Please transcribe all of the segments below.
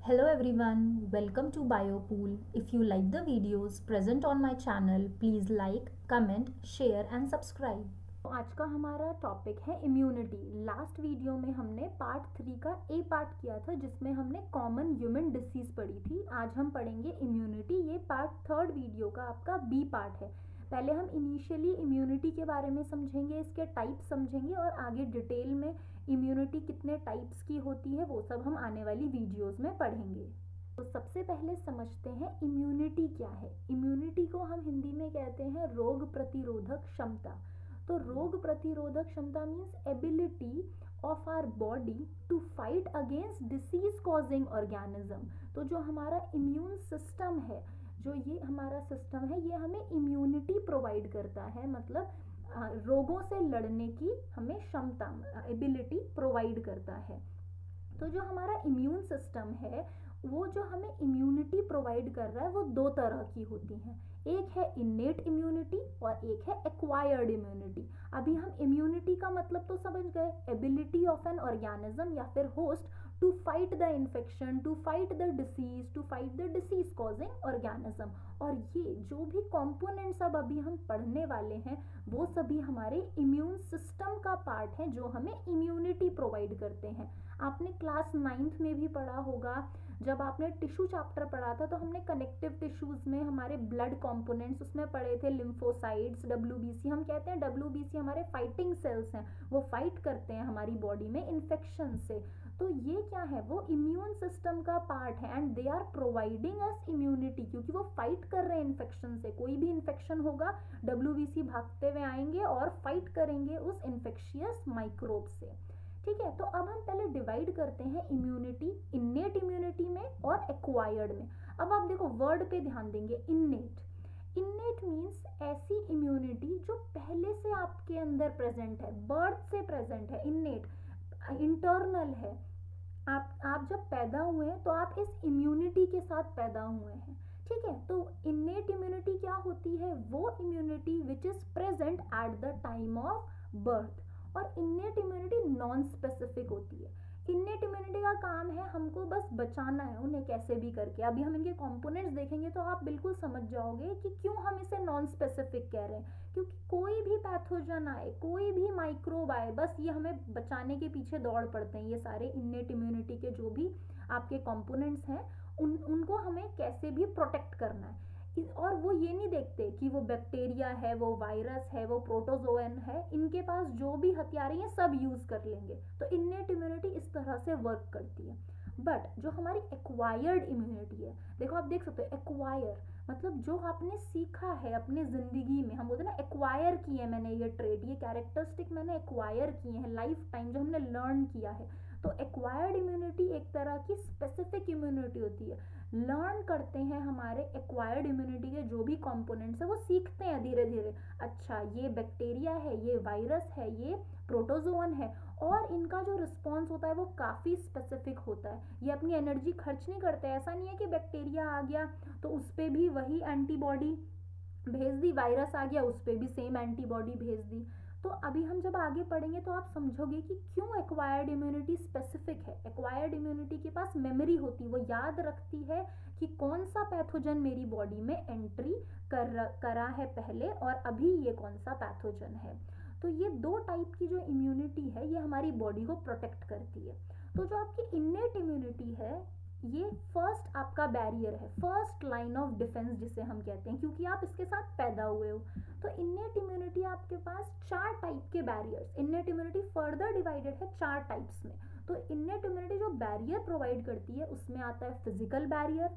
Hello everyone, welcome to Biopool. If you like the videos present on my channel, please like, comment, share and subscribe. तो आज का हमारा topic है immunity. Last video में हमने part 3 का ए part किया था जिसमें हमने कॉमन ह्यूमन डिसीज पढ़ी थी। आज हम पढ़ेंगे इम्यूनिटी। ये पार्ट 3 वीडियो का आपका बी पार्ट है। पहले हम इनिशियली इम्यूनिटी के बारे में समझेंगे, इसके टाइप समझेंगे और आगे डिटेल में इम्यूनिटी कितने टाइप्स की होती है वो सब हम आने वाली वीडियोस में पढ़ेंगे। तो सबसे पहले समझते हैं इम्यूनिटी क्या है। इम्यूनिटी को हम हिंदी में कहते हैं रोग प्रतिरोधक क्षमता। तो रोग प्रतिरोधक क्षमता means ability of our body to fight against disease causing organism. तो जो हमारा इम्यून सिस्टम है, जो ये हमारा सिस्टम है, ये हमें इम्यूनिटी प्रोवाइड करता है, मतलब रोगों से लड़ने की हमें क्षमता, एबिलिटी प्रोवाइड करता है। तो जो हमारा इम्यून सिस्टम है वो जो हमें इम्यूनिटी प्रोवाइड कर रहा है वो दो तरह की होती हैं। एक है इन्नेट इम्यूनिटी और एक है एक्वायर्ड इम्यूनिटी। अभी हम इम्यूनिटी का मतलब तो समझ गए, एबिलिटी ऑफ एन ऑर्गेनिज्म या फिर host to fight the infection, to fight the disease, to fight the disease causing organism. और ये जो भी कंपोनेंट्स अब अभी हम पढ़ने वाले हैं वो सभी हमारे इम्यून सिस्टम का पार्ट है जो हमें इम्यूनिटी प्रोवाइड करते हैं। आपने क्लास 9th में भी पढ़ा होगा, जब आपने टिश्यू चैप्टर पढ़ा था तो हमने कनेक्टिव टिश्यूज में हमारे ब्लड कंपोनेंट्स उसमें पढ़े थे, लिम्फोसाइट्स, डब्ल्यूबीसी। हम कहते हैं डब्ल्यूबीसी हमारे फाइटिंग सेल्स हैं, वो फाइट करते हैं हमारी बॉडी में इन्फेक्शन से। तो ये क्या है, वो इम्यून सिस्टम का पार्ट है and they are providing us immunity, क्योंकि वो फाइट कर रहे हैं इन्फेक्शन से। कोई भी इन्फेक्शन होगा डब्ल्यूबीसी भागते हुए आएंगे और फाइट करेंगे उस इन्फेक्शियस माइक्रोब से। ठीक है, तो अब हम पहले डिवाइड करते हैं इम्यूनिटी इन्नेट इम्यूनिटी में और एक्वायर्ड में। अब आप देखो वर्ड पे ध्यान देंगे, इन्नेट। इन्नेट मीन्स ऐसी इम्यूनिटी जो पहले से आपके अंदर प्रेजेंट है, बर्थ से प्रेजेंट है। इन्नेट इंटरनल है। आप जब पैदा हुए हैं तो आप इस इम्यूनिटी के साथ पैदा हुए हैं। ठीक है, तो इन्नेट इम्यूनिटी क्या होती है, वो immunity which is present at the time of birth. और इन्नेट इम्यूनिटी नॉन स्पेसिफिक होती है। इन्नेट इम्यूनिटी का काम है हमको बस बचाना है उन्हें कैसे भी करके। अभी हम इनके कंपोनेंट्स देखेंगे तो आप बिल्कुल समझ जाओगे कि क्यों हम इसे नॉन स्पेसिफिक कह रहे हैं। क्योंकि कोई भी पैथोजन आए, कोई भी माइक्रोब आए, बस ये हमें बचाने के पीछे दौड़ पड़ते हैं। ये सारे इन्नेट इम्यूनिटी के जो भी आपके कंपोनेंट्स हैं उनको हमें कैसे भी प्रोटेक्ट करना है। और वो ये नहीं देखते कि वो बैक्टीरिया है, वो वायरस है, वो प्रोटोजोएन है, इनके पास जो भी हथियार हैं सब यूज कर लेंगे। तो इन्नेट इम्यूनिटी इस तरह से वर्क करती है। बट जो हमारी एक्वायर्ड इम्यूनिटी है, देखो आप देख सकते हो, एक्वायर मतलब जो आपने सीखा है अपने जिंदगी में। हम बोलते हैं ना एक्वायर किए हैं मैंने, ये ट्रेड, ये कैरेक्टरिस्टिक मैंने एक्वायर किए हैं लाइफ टाइम, जो हमने लर्न किया है। तो एक्वायर्ड इम्यूनिटी एक तरह की स्पेसिफिक इम्यूनिटी होती है। लर्न करते हैं हमारे एक्वायर्ड इम्यूनिटी के जो भी कंपोनेंट्स है, वो सीखते हैं धीरे धीरे। अच्छा ये बैक्टीरिया है, ये वायरस है, ये प्रोटोजोन है, और इनका जो रिस्पॉन्स होता है वो काफ़ी स्पेसिफिक होता है। ये अपनी एनर्जी खर्च नहीं करते। ऐसा नहीं है कि बैक्टीरिया आ गया तो उस पर भी वही एंटीबॉडी भेज दी, वायरस आ गया उस पर भी सेम एंटीबॉडी भेज दी। तो अभी हम जब आगे पढ़ेंगे तो आप समझोगे कि क्यों एक्वायर्ड इम्यूनिटी स्पेसिफिक है। एक्वायर्ड इम्यूनिटी के पास मेमोरी होती है, वो याद रखती है कि कौन सा पैथोजन मेरी बॉडी में एंट्री करा है पहले और अभी ये कौन सा पैथोजन है। तो ये दो टाइप की जो इम्यूनिटी है ये हमारी बॉडी को प्रोटेक्ट करती है। तो जो आपकी इन्नेट इम्यूनिटी है ये फर्स्ट आपका बैरियर है, फर्स्ट लाइन ऑफ डिफेंस जिसे हम कहते हैं, क्योंकि आप इसके साथ पैदा हुए हो। तो इन्नेट इम्यूनिटी आपके पास 4 टाइप के barriers, innate immunity further divided है 4 टाइप्स में। तो इन्नेट इम्यूनिटी जो बैरियर प्रोवाइड करती है उसमें आता है physical barrier,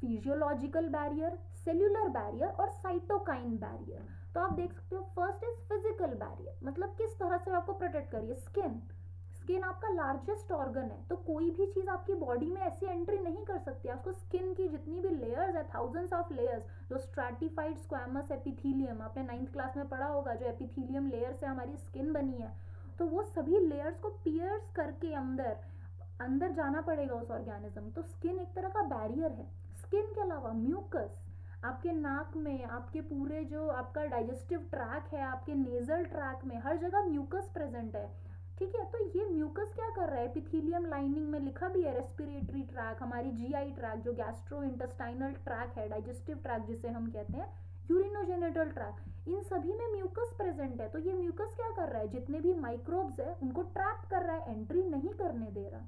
physiological barrier, cellular barrier और साइटोकाइन बैरियर। तो आप देख सकते हो फर्स्ट इज फिजिकल बैरियर, मतलब किस तरह से आपको प्रोटेक्ट करिए। स्किन आपका लार्जेस्ट ऑर्गन है, तो कोई भी चीज आपकी बॉडी में ऐसी एंट्री नहीं कर सकती। आपको स्किन की जितनी भी लेयर्स है, थाउजेंड्स ऑफ लेयर्स, जो स्ट्रैटिफाइड स्क्वैमस एपिथीलियम आपने 9th क्लास में पढ़ा होगा, जो एपिथीलियम लेयर से हमारी स्किन बनी है, तो वो सभी लेयर्स को पियर्स करके अंदर अंदर जाना पड़ेगा उस ऑर्गेनिज्म। तो स्किन एक तरह का बैरियर है। स्किन के अलावा म्यूकस, आपके नाक में, आपके पूरे जो आपका डाइजेस्टिव ट्रैक है, आपके नेजल ट्रैक में, हर जगह म्यूकस प्रेजेंट है। ठीक है। तो ये म्यूकस क्या कर रहा है, एपिथेलियम लाइनिंग में लिखा भी है रेस्पिरेटरी ट्रैक, हमारी जीआई ट्रैक जो गैस्ट्रो इंटेस्टाइनल ट्रैक है, डाइजेस्टिव ट्रैक जिसे हम कहते हैं, यूरिनोजेनिटल ट्रैक, इन सभी में म्यूकस प्रेजेंट है। तो ये म्यूकस क्या कर रहा है, जितने भी माइक्रोब्स है उनको ट्रैप कर रहा है, एंट्री नहीं करने दे रहा।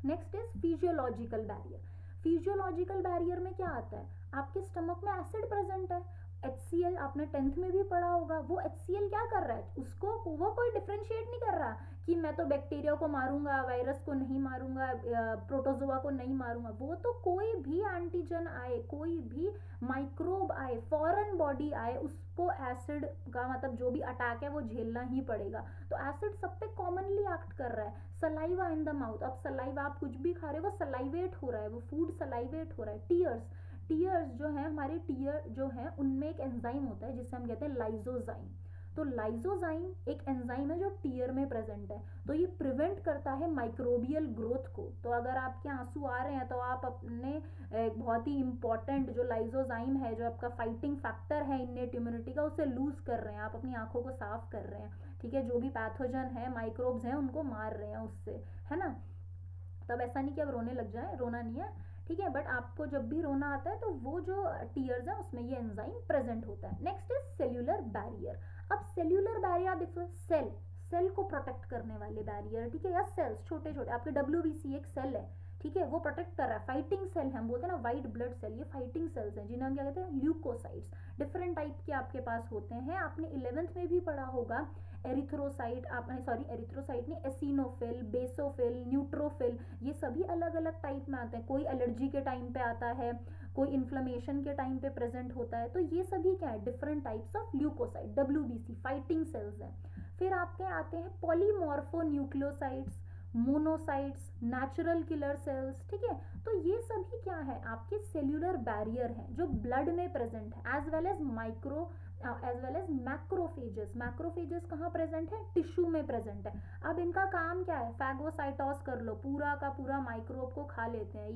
Next is physiological barrier. Physiological barrier में क्या आता है, आपके स्टमक में एसिड प्रेजेंट है, HCl आपने 10th में भी पढ़ा होगा। वो HCl क्या कर रहा है, उसको वो कोई डिफ्रेंशिएट नहीं कर रहा कि मैं तो बैक्टीरिया को मारूंगा, वायरस को नहीं मारूंगा, प्रोटोजोआ को नहीं मारूंगा। वो तो कोई भी एंटीजन आए, कोई भी माइक्रोब आए, फॉरेन बॉडी आए, उसको एसिड का मतलब जो भी अटैक है वो झेलना ही पड़ेगा। तो एसिड सब पे कॉमनली एक्ट कर रहा है। सलाइवा इन द माउथ, अब सलाइवा आप कुछ भी खा रहे हो वो सलाइवेट हो रहा है, वो फूड सलाइवेट हो रहा है। टीयर्स, टीयर्स जो है हमारे, टीयर जो है उनमें एक एंजाइम होता है जिसे हम कहते हैं लाइजोजाइम। तो लाइजोजाइम एक एंजाइम है जो टीयर में प्रेजेंट है, तो ये प्रिवेंट करता है माइक्रोबियल ग्रोथ को। तो अगर आपके आंसू आ रहे हैं तो आप अपने एक बहुत ही इंपॉर्टेंट जो लाइजोजाइम है, जो आपका फाइटिंग फैक्टर है इन्नेट इम्यूनिटी का, उसे लूज कर रहे हैं, आप अपनी आंखों को साफ कर रहे हैं, ठीक है। जो भी पैथोजन है, माइक्रोब्स हैं, उनको मार रहे हैं उससे, है ना। तब ऐसा नहीं कि अब रोने लग जाए, रोना नहीं है, ठीक है। बट आपको जब भी रोना आता है तो वो जो टीयर्स है उसमें ये एंजाइम प्रेजेंट होता है। Next is cellular barrier. अब सेल्यूलर बैरियर आप देखो, सेल, सेल को प्रोटेक्ट करने वाले बैरियर, ठीक है, या सेल्स, छोटे छोटे आपके WBC एक सेल है, ठीक है, वो प्रोटेक्ट कर रहा है। फाइटिंग सेल हम बोलते हैं ना, वाइट ब्लड सेल, ये फाइटिंग सेल्स हैं जिन्हें हम क्या कहते हैं, ल्यूकोसाइट्स। डिफरेंट टाइप के आपके पास होते हैं, आपने 11th में भी पढ़ा होगा। एरिथ्रोसाइट, आपने सॉरी एरिथ्रोसाइट नहीं, एसिनोफिल, बेसोफिल, न्यूट्रोफिल, ये सभी अलग अलग टाइप में आते हैं। कोई एलर्जी के टाइम पे आता है, कोई इन्फ्लेमेशन के टाइम पे प्रेजेंट होता है। तो ये सभी क्या है, different types of leucocyte, WBC fighting cells हैं। फिर आपके आते हैं polymorpho nucleocytes, monocytes, natural killer cells, ठीक है। तो ये सभी क्या है, आपके सेल्यूलर बैरियर हैं जो ब्लड में प्रेजेंट है, as well as micro as well as macrophages. Macrophages कहाँ प्रेजेंट है, टिश्यू में प्रेजेंट है। अब इनका काम क्या है, फैगोसाइटोस कर लो, पूरा का पूरा माइक्रोब को खा लेते हैं।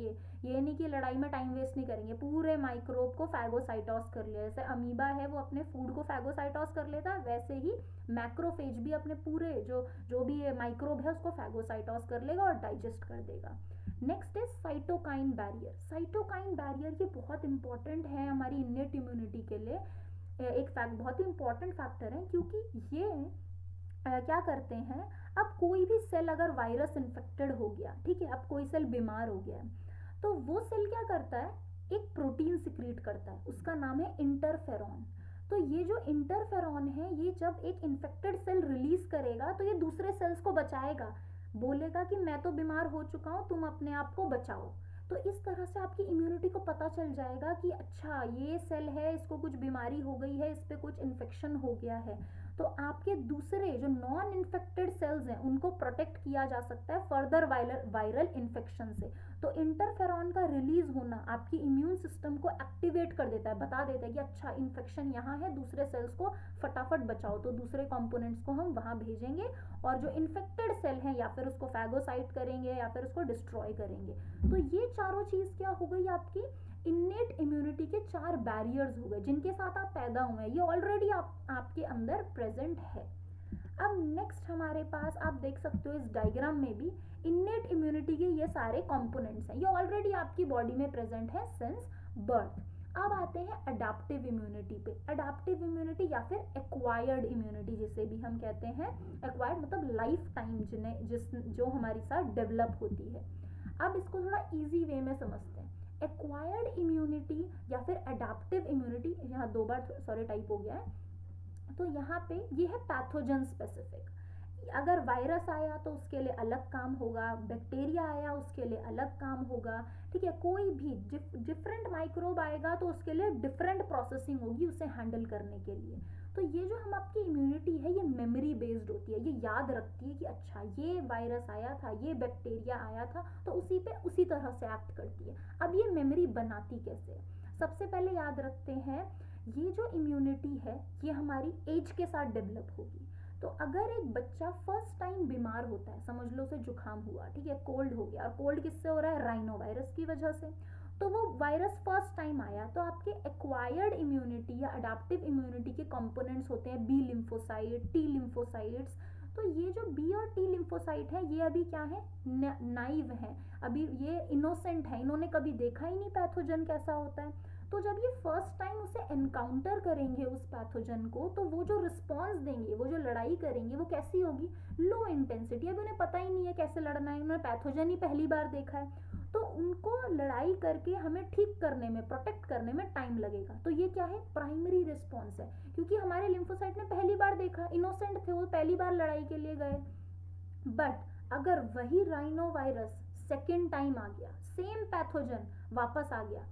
ये नहीं कि लड़ाई में टाइम वेस्ट नहीं करेंगे, पूरे माइक्रोब को फैगोसाइटोस कर लिया। जैसे अमीबा है वो अपने फूड को फैगोसाइटोस कर लेता है, वैसे ही मैक्रोफेज भी अपने पूरे जो भी माइक्रोब है उसको फैगोसाइटोस कर लेगा और डाइजेस्ट कर देगा। Next is cytokine barrier. Cytokine barrier ये बहुत इंपॉर्टेंट है हमारी इन्नेट इम्यूनिटी के लिए, एक फैक्ट, बहुत ही इंपॉर्टेंट फैक्टर है, क्योंकि ये क्या करते हैं, अब कोई भी सेल अगर वायरस इन्फेक्टेड हो गया, ठीक है, अब कोई सेल बीमार हो गया है, तो वो सेल क्या करता है, एक प्रोटीन सिक्रीट करता है, उसका नाम है इंटरफेरॉन। तो ये जो इंटरफेरॉन है, ये जब एक इन्फेक्टेड सेल रिलीज करेगा तो ये दूसरे सेल्स को बचाएगा, बोलेगा कि मैं तो बीमार हो चुका हूं, तुम अपने आप को बचाओ। तो इस तरह से आपकी इम्यूनिटी को पता चल जाएगा कि अच्छा ये सेल है, इसको कुछ बीमारी हो गई है, इस पे कुछ इन्फेक्शन हो गया है, तो आपके दूसरे जो नॉन इन्फेक्टेड सेल्स हैं उनको प्रोटेक्ट किया जा सकता है फर्दर वायरल इन्फेक्शन से। तो इंटरफेरॉन का रिलीज होना आपकी इम्यून सिस्टम को एक्टिवेट कर देता है, बता देता है कि अच्छा इन्फेक्शन यहाँ है, दूसरे सेल्स को फटाफट बचाओ, तो दूसरे कंपोनेंट्स को हम वहाँ भेजेंगे और जो इन्फेक्टेड सेल हैं या फिर उसको फैगोसाइट करेंगे या फिर उसको डिस्ट्रॉय करेंगे। तो ये चारों चीज़ क्या हो गई, आपकी इन्नेट इम्यूनिटी के 4 बैरियर्स हो गए जिनके साथ आप पैदा हुए हैं, ये ऑलरेडी आपके अंदर प्रेजेंट है। अब नेक्स्ट हमारे पास आप देख सकते हो इस डायग्राम में भी इन्नेट इम्यूनिटी के ये सारे कंपोनेंट्स हैं, ये ऑलरेडी आपकी बॉडी में प्रेजेंट है सिंस बर्थ। अब आते हैं अडेप्टिव इम्यूनिटी पे। अडेप्टिव इम्यूनिटी या फिर एक्वायर्ड इम्यूनिटी जिसे भी हम कहते हैं, एक्वायर्ड मतलब लाइफ टाइम जो हमारे साथ डेवलप होती है। अब इसको थोड़ा इजी वे में समझते हैं। एक्वायर्ड इम्यूनिटी या फिर अडेप्टिव इम्यूनिटी, यहाँ 2 बार सॉरी टाइप हो गया है, तो यहाँ पे ये है पैथोजन स्पेसिफिक। अगर वायरस आया तो उसके लिए अलग काम होगा, बैक्टीरिया आया उसके लिए अलग काम होगा, ठीक है, कोई भी डिफरेंट माइक्रोब आएगा तो उसके लिए डिफरेंट प्रोसेसिंग होगी उसे हैंडल करने के लिए। तो ये जो हम आपकी इम्यूनिटी है ये मेमोरी बेस्ड होती है, ये याद रखती है कि अच्छा ये वायरस आया था, ये बैक्टीरिया आया था, तो उसी पे उसी तरह से एक्ट करती है। अब ये मेमोरी बनाती कैसे, सबसे पहले याद रखते हैं ये जो इम्यूनिटी है ये हमारी एज के साथ डेवलप होगी। तो अगर एक बच्चा फर्स्ट टाइम बीमार होता है, समझ लो उसे जुकाम हुआ, ठीक है, कोल्ड हो गया, और कोल्ड किससे हो रहा है, राइनो वायरस की वजह से, तो वो वायरस फर्स्ट टाइम आया, तो आपके एक्वायर्ड इम्यूनिटी या अडेप्टिव इम्यूनिटी के कंपोनेंट्स होते हैं बी लिम्फोसाइट, टी लिम्फोसाइट्स, तो ये जो बी और टी लिम्फोसाइट है ये अभी क्या है, नाइव है, अभी ये इनोसेंट है, इन्होंने कभी देखा ही नहीं पैथोजन कैसा होता है। तो जब ये फर्स्ट टाइम उसे एनकाउंटर करेंगे उस पैथोजन को, तो वो जो रिस्पॉन्स देंगे, वो जो लड़ाई करेंगे वो कैसी होगी, लो इंटेंसिटी। अभी उन्हें पता ही नहीं है कैसे लड़ना है, उन्होंने पैथोजन ही पहली बार देखा है, तो उनको लड़ाई करके हमें ठीक करने में, प्रोटेक्ट करने में टाइम लगेगा। तो ये क्या है, प्राइमरी रिस्पॉन्स है, क्योंकि हमारे लिम्फोसाइट ने पहली बार देखा, इनोसेंट थे, वो पहली बार लड़ाई के लिए गए। बट अगर वही राइनो वायरस सेकेंड टाइम आ गया, सेम पैथोजन वापस आ गया,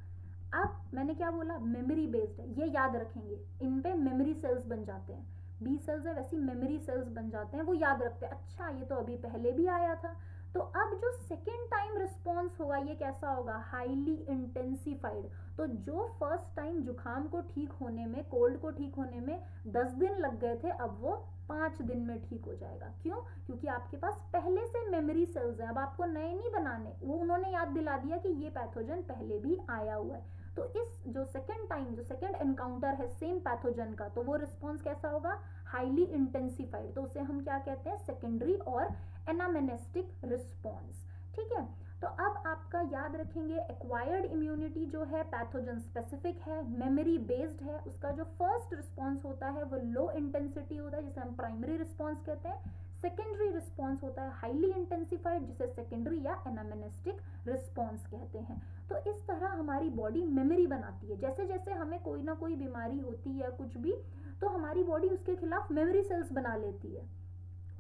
अब मैंने क्या बोला, मेमोरी बेस्ड है, ये याद रखेंगे, इन पे मेमोरी सेल्स बन जाते हैं, बी सेल्स है वैसी मेमोरी सेल्स बन जाते हैं, वो याद रखते हैं, अच्छा ये तो अभी पहले भी आया था। तो अब जो सेकेंड टाइम रिस्पॉन्स होगा ये कैसा होगा, हाईली इंटेंसिफाइड। तो जो फर्स्ट टाइम जुकाम को ठीक होने में, कोल्ड को ठीक होने में 10 दिन लग गए थे, अब वो 5 दिन में ठीक हो जाएगा। क्यों, क्योंकि आपके पास पहले से मेमोरी सेल्स हैं, अब आपको नए नहीं बनाने, वो उन्होंने याद दिला दिया कि ये पैथोजन पहले भी आया हुआ है। तो इस जो सेकेंड टाइम, जो सेकेंड एनकाउंटर है सेम पैथोजन का, तो वो रिस्पॉन्स कैसा होगा, हाईली इंटेंसिफाइड। तो उसे हम क्या कहते हैं, सेकेंडरी और एनामेनेस्टिक रिस्पॉन्स। ठीक है, तो अब आपका याद रखेंगे, एक्वायर्ड इम्यूनिटी जो है पैथोजन स्पेसिफिक है, मेमोरी बेस्ड है, उसका जो फर्स्ट रिस्पॉन्स होता है वो लो इंटेंसिटी होता है, जिसे हम प्राइमरी रिस्पॉन्स कहते हैं। सेकेंडरी रिस्पॉन्स होता है हाईली इंटेंसिफाइड, जिसे सेकेंडरी या एनामेनेस्टिक रिस्पॉन्स कहते हैं। तो इस तरह हमारी बॉडी मेमोरी बनाती है, जैसे जैसे हमें कोई ना कोई बीमारी होती है कुछ भी, तो हमारी बॉडी उसके खिलाफ मेमोरी सेल्स बना लेती है,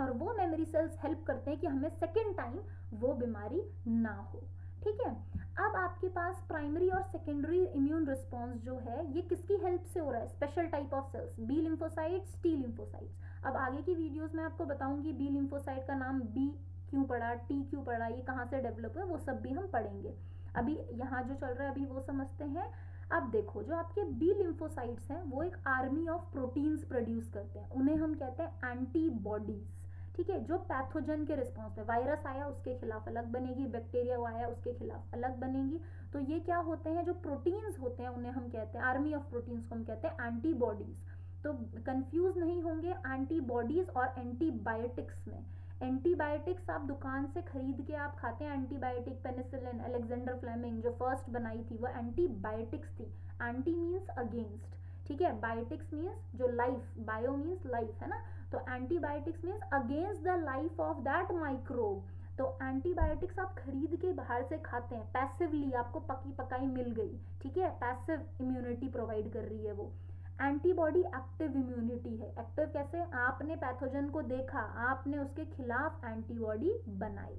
और वो मेमोरी सेल्स हेल्प करते हैं कि हमें सेकेंड टाइम वो बीमारी ना हो। ठीक है, अब आपके पास प्राइमरी और सेकेंडरी इम्यून रिस्पॉन्स जो है ये किसकी हेल्प से हो रहा है, special type of cells, B lymphocytes, T lymphocytes. अब आगे की वीडियोस में आपको बताऊंगी बी लिम्फोसाइट का नाम बी क्यों पड़ा, टी क्यों पड़ा, ये कहाँ से डेवलप हुआ, वो सब भी हम पढ़ेंगे। अभी यहाँ जो चल रहा है अभी वो समझते हैं। अब देखो, जो आपके बी लिम्फोसाइट्स हैं वो एक आर्मी ऑफ प्रोटीन्स प्रोड्यूस करते हैं, उन्हें हम कहते हैं एंटीबॉडीज। ठीक है, जो पैथोजन के रिस्पॉन्स में, वायरस आया उसके खिलाफ अलग बनेगी, बैक्टीरिया आया उसके खिलाफ अलग बनेगी। तो ये क्या होते हैं, जो प्रोटीन्स होते हैं उन्हें हम कहते हैं, आर्मी ऑफ प्रोटीन्स को हम कहते हैं एंटीबॉडीज। तो कंफ्यूज नहीं होंगे एंटीबॉडीज और एंटीबायोटिक्स में। एंटीबायोटिक्स आप दुकान से खरीद के आप खाते हैं, एंटीबायोटिक, पेनिसिलिन, अलेक्जेंडर फ्लेमिंग जो फर्स्ट बनाई थी वो एंटीबायोटिक्स थी। एंटी मीन्स अगेंस्ट, ठीक है, बायोटिक्स मीन्स जो लाइफ, बायो मीन्स लाइफ है ना, तो antibiotics means against the life of that microbe. तो एंटीबायोटिक्स आप खरीद के बाहर से खाते हैं पैसिवली, आपको पकी पकाई मिल गई, ठीक है, पैसिव इम्यूनिटी प्रोवाइड कर रही है वो। एंटीबॉडी एक्टिव इम्यूनिटी है, एक्टिव कैसे, आपने पैथोजन को देखा, आपने उसके खिलाफ एंटीबॉडी बनाई।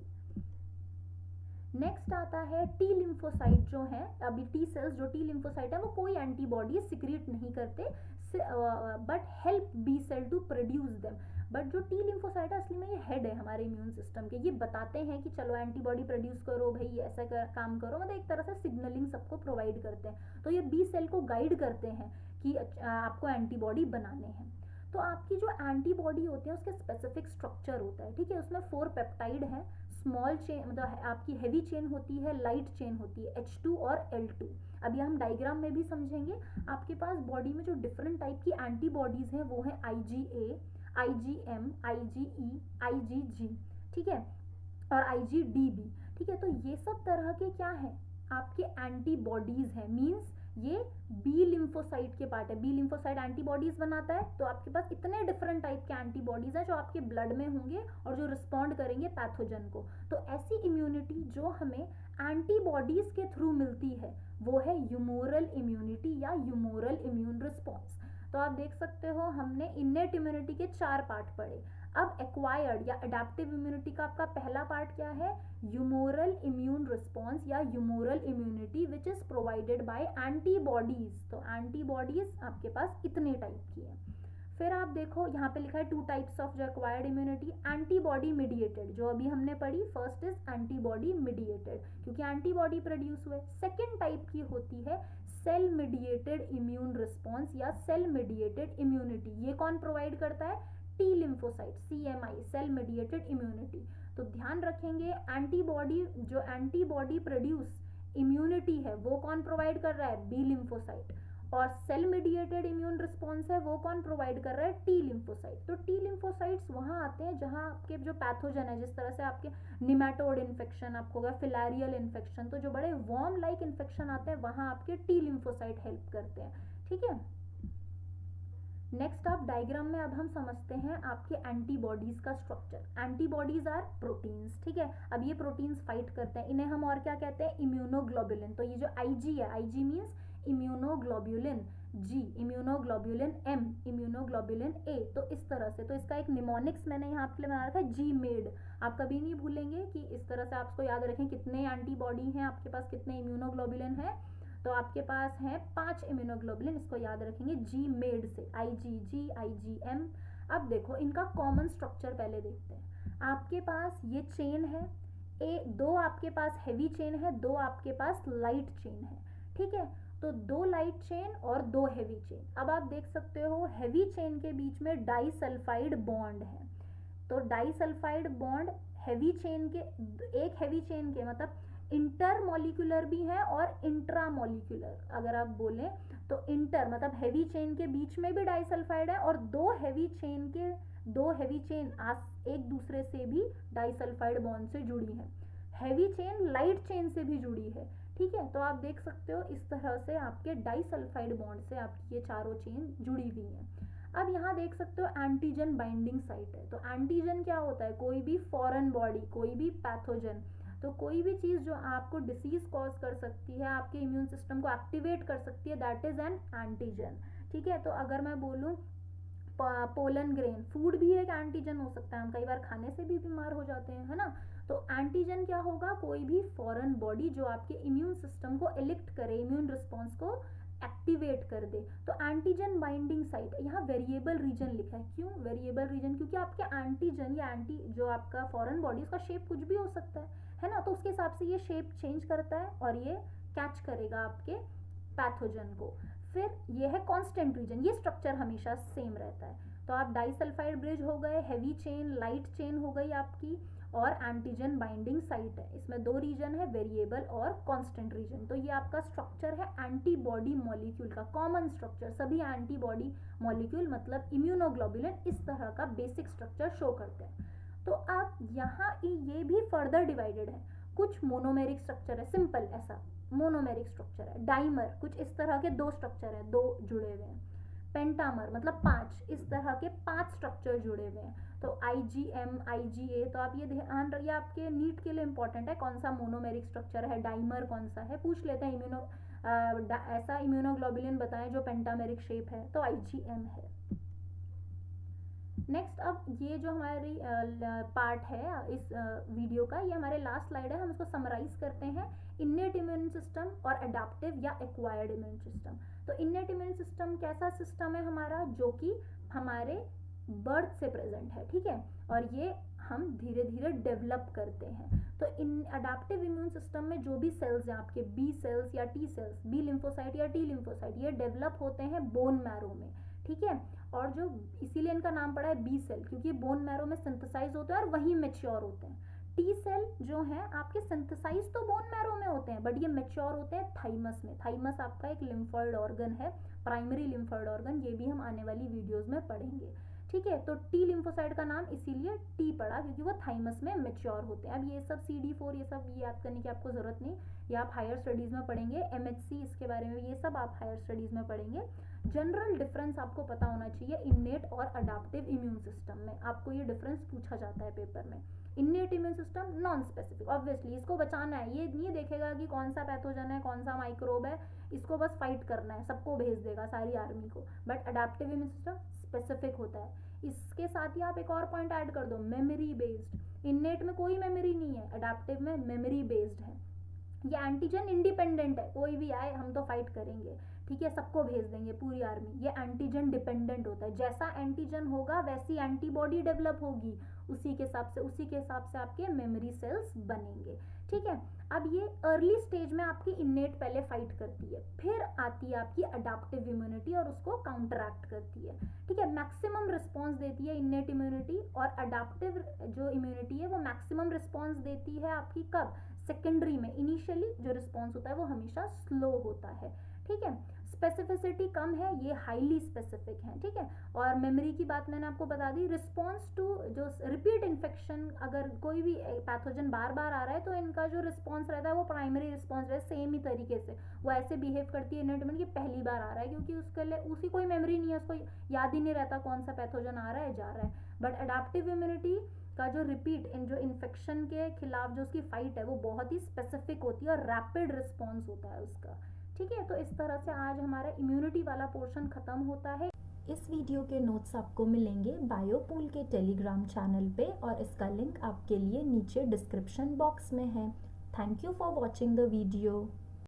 नेक्स्ट आता है टी लिम्फोसाइट जो है, अभी टी सेल्स जो टी लिम्फोसाइट है वो कोई एंटीबॉडी सिक्रिएट नहीं करते, but help B cell to produce them. But जो टी लिम्फोसाइट है असली में ये हेड है हमारे इम्यून सिस्टम के, ये बताते हैं कि चलो एंटीबॉडी प्रोड्यूस करो भाई, ऐसा काम करो, मतलब एक तरह से सिग्नलिंग सबको प्रोवाइड करते हैं। तो ये बी सेल को गाइड करते हैं कि आपको एंटीबॉडी बनाने हैं। तो आपकी जो एंटीबॉडी होती है उसके स्पेसिफिक स्ट्रक्चर होता है, ठीक है, उसमें 4 पेप्टाइड है, स्मॉल चेन मतलब आपकी हैवी चेन होती है, लाइट चेन होती है, H2 और L2। अभी हम डायग्राम में भी समझेंगे। आपके पास बॉडी में जो डिफरेंट टाइप की एंटीबॉडीज हैं वो है IgA, IgM, IgE, IgG, ठीक है, और IgDB, ठीक है। तो ये सब तरह के क्या है, आपके एंटीबॉडीज हैं, मीन्स ये बी लिम्फोसाइट के पार्ट है। बी लिम्फोसाइट एंटीबॉडीज बनाता है, तो आपके पास इतने डिफरेंट टाइप के एंटीबॉडीज हैं जो आपके ब्लड में होंगे और जो रिस्पॉन्ड करेंगे पैथोजन को। तो ऐसी इम्यूनिटी जो हमें एंटीबॉडीज के थ्रू मिलती है वो है ह्यूमोरल इम्यूनिटी या ह्यूमोरल इम्यून रिस्पॉन्स। तो आप देख सकते हो हमने इनेट इम्यूनिटी के 4 पार्ट पढ़े। अब एक्वायर्ड या अडेप्टिव इम्यूनिटी का आपका पहला पार्ट क्या है, ह्यूमोरल इम्यून रिस्पॉन्स या humoral immunity which is provided by antibodies. तो एंटीबॉडीज आपके पास इतने टाइप की है। फिर आप देखो यहाँ पे लिखा है 2 टाइप्स ऑफ जो एक्वायर्ड इम्यूनिटी, एंटीबॉडी मीडिएटेड जो अभी हमने पढ़ी, फर्स्ट इज एंटीबॉडी मीडिएटेड क्योंकि एंटीबॉडी प्रोड्यूस हुए। सेकेंड टाइप की होती है सेल मीडिएटेड इम्यून रिस्पॉन्स या सेल मीडिएटेड इम्यूनिटी। ये कौन प्रोवाइड करता है, T lymphocyte, CMI, cell mediated immunity. तो ध्यान रखेंगे एंटीबॉडी, जो एंटीबॉडी प्रोड्यूस इम्यूनिटी है वो कौन प्रोवाइड कर रहा है, बी लिम्फोसाइट। और सेल मीडिएटेड इम्यून रिस्पॉन्स है वो कौन प्रोवाइड कर रहा है, टी लिम्फोसाइट। तो टी लिम्फोसाइट्स वहाँ आते हैं जहाँ आपके जो पैथोजन है, जिस तरह से आपके निमेटोड इन्फेक्शन आपको होगा, फिलारियल इन्फेक्शन, तो जो बड़े वॉर्म लाइक इन्फेक्शन आते हैं वहाँ आपके टी लिम्फोसाइट हेल्प करते हैं, ठीक है। नेक्स्ट आप डायग्राम में अब हम समझते हैं आपके एंटीबॉडीज का स्ट्रक्चर। एंटीबॉडीज आर प्रोटीन्स, ठीक है। अब ये प्रोटीन्स फाइट करते हैं, इन्हें हम और क्या कहते हैं, इम्यूनोग्लोबुलिन। तो ये जो आईजी है, Ig means immunoglobulin, G immunoglobulin, M immunoglobulin A. तो इस तरह से, तो इसका एक निमोनिक्स मैंने यहाँ आपके लिए बना रखा है, जी मेड। आप कभी नहीं भूलेंगे कि इस तरह से आपको याद रखें कितने एंटीबॉडी हैं आपके पास, कितने इम्यूनोग्लोबुलिन है। तो आपके पास है 5 इम्यूनोग्लोबुलिन, इसको याद रखेंगे जी मेड से, IgG IgM। अब देखो इनका कॉमन स्ट्रक्चर पहले देखते हैं। आपके पास ये चेन है, दो आपके पास हैवी चेन है, दो आपके पास लाइट चेन है, ठीक है। तो 2 लाइट चेन और 2 हैवी चेन। अब आप देख सकते हो हैवी चेन के बीच में डाइसल्फाइड बॉन्ड है। तो डाइसल्फाइड बॉन्ड हैवी चेन के, एक हैवी चेन के मतलब इंटरमोलिकुलर भी है और इंट्रामोलिकुलर, अगर आप बोले तो इंटर मतलब हैवी चेन के बीच में भी डाइसल्फाइड है, और दो हैवी चेन एक दूसरे से भी डाइसल्फाइड बॉन्ड से जुड़ी है। हैवी चेन लाइट चेन से भी जुड़ी है, ठीक है। तो आप देख सकते हो इस तरह से आपके डाइसल्फाइड बॉन्ड से आपकी ये चारों चेन जुड़ी हुई हैं। अब यहाँ देख सकते हो एंटीजन बाइंडिंग साइट है। तो एंटीजन क्या होता है, कोई भी फॉरेन बॉडी, कोई भी पैथोजन, तो कोई भी चीज़ जो आपको डिसीज कॉज कर सकती है, आपके इम्यून सिस्टम को एक्टिवेट कर सकती है, दैट इज एन एंटीजन, ठीक है। तो अगर मैं बोलूँ पोलन ग्रेन, फूड भी एक एंटीजन हो सकता है, हम कई बार खाने से भी बीमार हो जाते हैं, है ना। तो एंटीजन क्या होगा, कोई भी फॉरेन बॉडी जो आपके इम्यून सिस्टम को इलेक्ट करे, इम्यून रिस्पॉन्स को एक्टिवेट कर दे। तो एंटीजन बाइंडिंग साइट, यहाँ वेरिएबल रीजन लिखा है। क्यों वेरिएबल रीजन, क्योंकि आपके एंटीजन या जो आपका फॉरेन बॉडी, उसका शेप कुछ भी हो सकता है ना। तो उसके हिसाब से ये शेप चेंज करता है और ये कैच करेगा आपके पैथोजन को। फिर ये है कांस्टेंट रीजन, ये स्ट्रक्चर हमेशा सेम रहता है। तो आप डाइसल्फाइड ब्रिज हो गए, हैवी चेन, लाइट चेन हो गई आपकी, और एंटीजन बाइंडिंग साइट है। इसमें 2 रीजन है, वेरिएबल और कांस्टेंट रीजन। तो ये आपका स्ट्रक्चर है एंटीबॉडी मॉलिक्यूल का, कॉमन स्ट्रक्चर। सभी एंटीबॉडी मॉलिक्यूल मतलब इम्यूनोग्लोबुलिन इस तरह का बेसिक स्ट्रक्चर शो करते हैं। तो अब यहाँ ये भी फर्दर डिवाइडेड है, कुछ मोनोमेरिक स्ट्रक्चर है, सिंपल ऐसा मोनोमेरिक स्ट्रक्चर है। डाइमर, कुछ इस तरह के 2 स्ट्रक्चर है, 2 जुड़े हुए हैं। पेंटामर मतलब 5, इस तरह के 5 स्ट्रक्चर जुड़े हुए हैं। तो IgM IgA, तो आप ये ध्यान रखिए, आपके नीट के लिए इंपॉर्टेंट है कौन सा मोनोमेरिक स्ट्रक्चर है, डाइमर कौन सा है, पूछ लेते हैं। ऐसा इम्यूनोग्लोबुलिन बताएं जो पेंटामेरिक शेप है, तो IgM है। नेक्स्ट, अब ये जो हमारी पार्ट है इस वीडियो का, ये हमारे लास्ट स्लाइड है, हम इसको समराइज करते हैं। इन्नेट इम्यून सिस्टम और अडेप्टिव या एक्वायर्ड इम्यून सिस्टम। तो इन्नेट इम्यून सिस्टम कैसा सिस्टम है हमारा, जो कि हमारे बर्थ से प्रेजेंट है, ठीक है, और ये हम धीरे धीरे डेवलप करते हैं। तो इन अडेप्टिव इम्यून सिस्टम में जो भी सेल्स हैं आपके, बी सेल्स या टी सेल्स, बी लिम्फोसाइट या टी लिम्फोसाइट, ये डेवलप होते हैं बोन मैरो में, ठीक है। और जो इसीलिए इनका नाम पड़ा है बी सेल, क्योंकि बोन मैरो में सिंथेसाइज होते हैं और वहीं मेच्योर होते हैं। टी सेल जो है आपके सिंथेसाइज तो बोन मैरो में होते हैं, बट ये मेच्योर होते हैं थाइमस में। थाइमस आपका एक लिम्फॉइड ऑर्गन है, प्राइमरी लिम्फॉइड ऑर्गन, ये भी हम आने वाली वीडियोज में पढ़ेंगे, ठीक है। तो टी लिम्फोसाइट का नाम इसीलिए टी पड़ा, क्योंकि वो थाइमस में मेच्योर होते हैं। अब ये सब CD4 ये सब याद करने की आपको जरूरत नहीं, ये आप हायर स्टडीज में पढ़ेंगे। MHC इसके बारे में, ये सब आप हायर स्टडीज में पढ़ेंगे। जनरल डिफरेंस आपको पता होना चाहिए इन्नेट और अडेप्टिव इम्यून सिस्टम में, आपको ये डिफरेंस पूछा जाता है पेपर में। Innate immune system non specific, obviously इसको बचाना है, ये नहीं देखेगा कि कौन सा पैथोजन है, कौन सा माइक्रोब है, इसको बस फाइट करना है, सबको भेज देगा, सारी आर्मी को। But adaptive immune system specific होता है। इसके साथ ही आप एक और पॉइंट ऐड कर दो, मेमोरी बेस्ड। इन्नेट में कोई मेमोरी नहीं है, अडेप्टिव में मेमोरी बेस्ड है। ये एंटीजन इंडिपेंडेंट है, कोई भी आए हम तो फाइट करेंगे, ठीक है, सबको भेज देंगे पूरी आर्मी। ये एंटीजन डिपेंडेंट होता है, जैसा एंटीजन होगा वैसी एंटीबॉडी डेवलप होगी, उसी के हिसाब से आपके मेमोरी सेल्स बनेंगे, ठीक है। अब ये अर्ली स्टेज में आपकी इन्नेट पहले फाइट करती है, फिर आती है आपकी अडेप्टिव इम्यूनिटी और उसको काउंटरैक्ट करती है, ठीक है। मैक्सिमम रिस्पॉन्स देती है इन्नेट इम्यूनिटी, और अडेप्टिव जो इम्यूनिटी है वो मैक्सिमम रिस्पॉन्स देती है आपकी कब, सेकेंडरी में। इनिशियली जो रिस्पॉन्स होता है वो हमेशा स्लो होता है, ठीक है। स्पेसिफिसिटी कम है, ये हाईली स्पेसिफिक है, ठीक है। और मेमोरी की बात मैंने आपको बता दी। रिस्पॉन्स टू जो रिपीट इन्फेक्शन, अगर कोई भी पैथोजन बार बार आ रहा है तो इनका जो रिस्पॉन्स रहता है वो प्राइमरी रिस्पॉन्स रहता है, सेम ही तरीके से वो ऐसे बिहेव करती है इनहेरिटेबल कि पहली बार आ रहा है, क्योंकि उसके लिए उसकी कोई मेमोरी नहीं है, उसको याद ही नहीं रहता कौन सा पैथोजन आ रहा है जा रहा है। बट अडेप्टिव इम्यूनिटी का जो रिपीट इन जो इन्फेक्शन के खिलाफ जो उसकी फाइट है वो बहुत ही स्पेसिफिक होती है और रैपिड रिस्पॉन्स होता है उसका, ठीक है। तो इस तरह से आज हमारा इम्यूनिटी वाला पोर्शन खत्म होता है। इस वीडियो के नोट्स आपको मिलेंगे बायोपूल के टेलीग्राम चैनल पे और इसका लिंक आपके लिए नीचे डिस्क्रिप्शन बॉक्स में है। Thank you for watching the video.